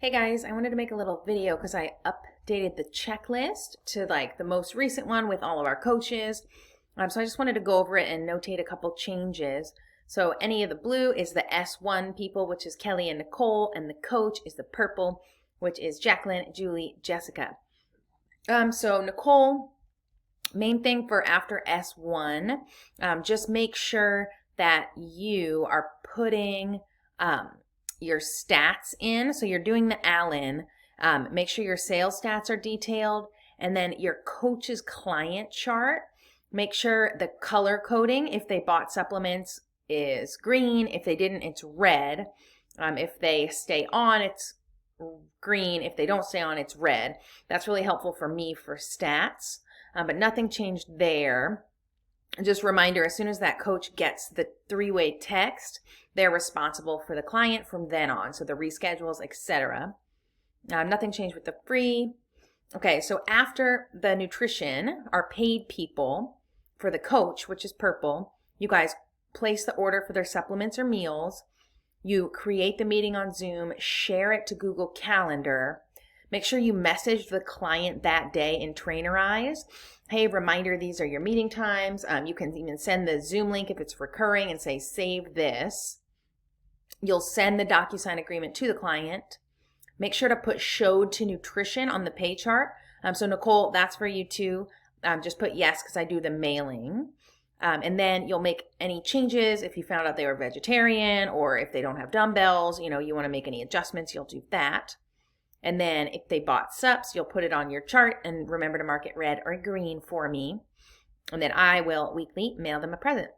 Hey guys, I wanted to make a little video because I updated the checklist to like the most recent one with all of our coaches. So I just wanted to go over it and notate a couple changes. So any of the blue is the S1 people, which is Kelly and Nicole, and the coach is the purple, which is Jacqueline, Julie, Jessica. So Nicole, main thing for after S1, just make sure that you are putting your stats in. So you're doing the Allen. Make sure your sales stats are detailed. And then your coach's client chart. Make sure the color coding, if they bought supplements, is green. If they didn't, it's red. If they stay on, it's green. If they don't stay on, it's red. That's really helpful for me for stats. But nothing changed there. Just a reminder, as soon as that coach gets the three-way text, they're responsible for the client from then on. So the reschedules, etc. Nothing changed with the free. Okay, so after the nutrition, our paid people for the coach, which is purple, you guys place the order for their supplements or meals. You create the meeting on Zoom, share it to Google Calendar. Make sure you message the client that day in Trainerize. Hey, reminder, these are your meeting times. You can even send the Zoom link if it's recurring and say, save this. You'll send the DocuSign agreement to the client. Make sure to put showed to nutrition on the pay chart. So Nicole, that's for you too. Just put yes because I do the mailing. And then you'll make any changes if you found out they were vegetarian or if they don't have dumbbells, you want to make any adjustments, you'll do that. And then if they bought subs, you'll put it on your chart and remember to mark it red or green for me. And then I will weekly mail them a present.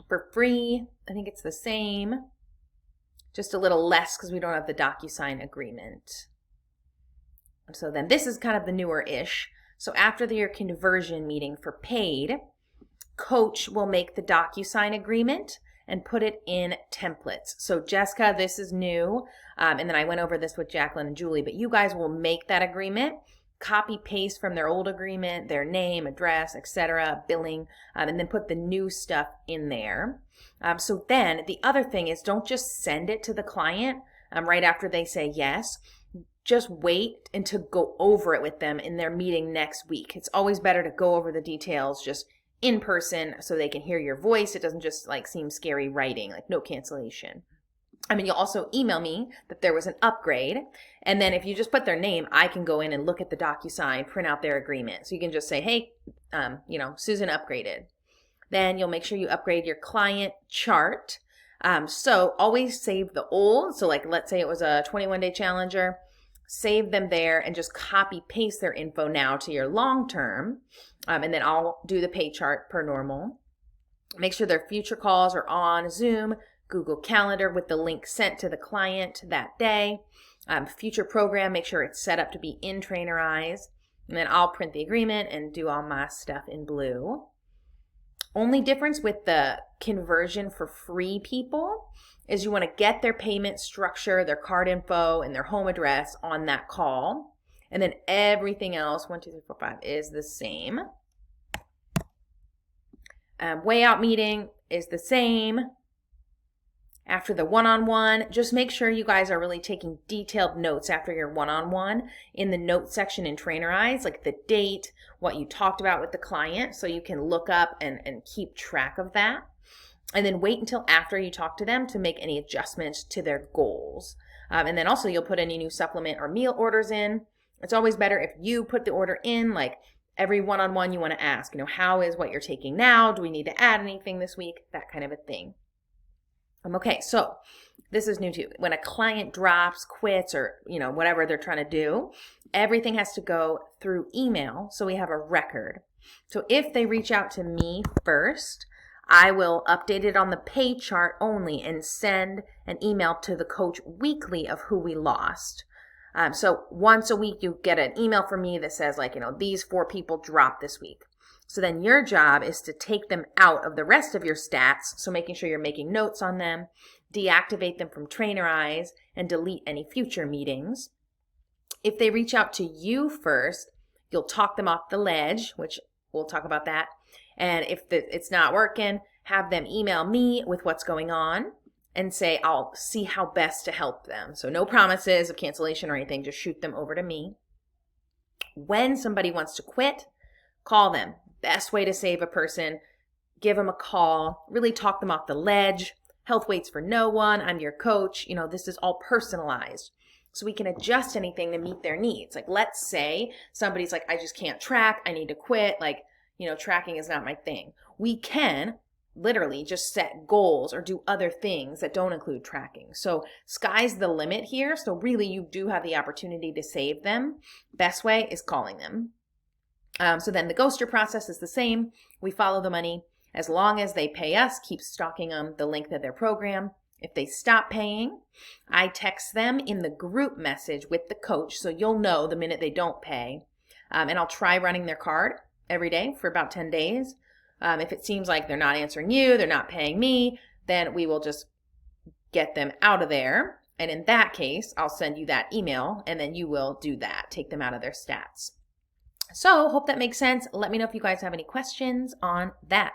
For free, I think it's the same. Just a little less because we don't have the DocuSign agreement. So then this is kind of the newer-ish. So after your conversion meeting for paid, coach will make the DocuSign agreement and put it in templates. So Jessica, this is new. And then I went over this with Jacqueline and Julie, but you guys will make that agreement, copy paste from their old agreement, their name, address, etc., billing, and then put the new stuff in there. So then the other thing is don't just send it to the client right after they say yes. Just wait and to go over it with them in their meeting next week. It's always better to go over the details just in person so they can hear your voice. It doesn't just seem scary writing, no cancellation. You'll also email me that there was an upgrade. And then if you just put their name, I can go in and look at the DocuSign, print out their agreement. So you can just say, hey, Susan upgraded. Then you'll make sure you upgrade your client chart. So always save the old. So let's say it was a 21-day challenger. Save them there and just copy paste their info now to your long term. And then I'll do the pay chart per normal. Make sure their future calls are on Zoom, Google Calendar with the link sent to the client that day. Future program, make sure it's set up to be in Trainerize. And then I'll print the agreement and do all my stuff in blue. Only difference with the conversion for free people is you want to get their payment structure, their card info, and their home address on that call. And then everything else, 1, 2, 3, 4, 5, is the same. Way out meeting is the same. After the one-on-one, just make sure you guys are really taking detailed notes after your one-on-one in the notes section in Trainerize, like the date, what you talked about with the client, so you can look up and keep track of that. And then wait until after you talk to them to make any adjustments to their goals. And then also you'll put any new supplement or meal orders in. It's always better if you put the order in, every one-on-one you want to ask, how is what you're taking now? Do we need to add anything this week? That kind of a thing. Okay, so this is new too. When a client drops, quits, or whatever they're trying to do, everything has to go through email so we have a record. So if they reach out to me first, I will update it on the pay chart only and send an email to the coach weekly of who we lost. So once a week you get an email from me that says these 4 people dropped this week. So then your job is to take them out of the rest of your stats, so making sure you're making notes on them, deactivate them from Trainerize, and delete any future meetings. If they reach out to you first, you'll talk them off the ledge, which we'll talk about that. And if it's not working, have them email me with what's going on. and say, I'll see how best to help them. So no promises of cancellation or anything, just shoot them over to me. When somebody wants to quit, call them. Best way to save a person, give them a call, really talk them off the ledge. Health waits for no one. I'm your coach. This is all personalized. So we can adjust anything to meet their needs. Like, let's say somebody's like, I just can't track. I need to quit. Tracking is not my thing. We can literally just set goals or do other things that don't include tracking. So sky's the limit here. So really you do have the opportunity to save them. Best way is calling them. So then the ghoster process is the same. We follow the money. As long as they pay us, keep stalking them the length of their program. If they stop paying, I text them in the group message with the coach. So you'll know the minute they don't pay. And I'll try running their card every day for about 10 days. If it seems like they're not answering you, they're not paying me, then we will just get them out of there. And in that case, I'll send you that email and then you will do that, take them out of their stats. So hope that makes sense. Let me know if you guys have any questions on that.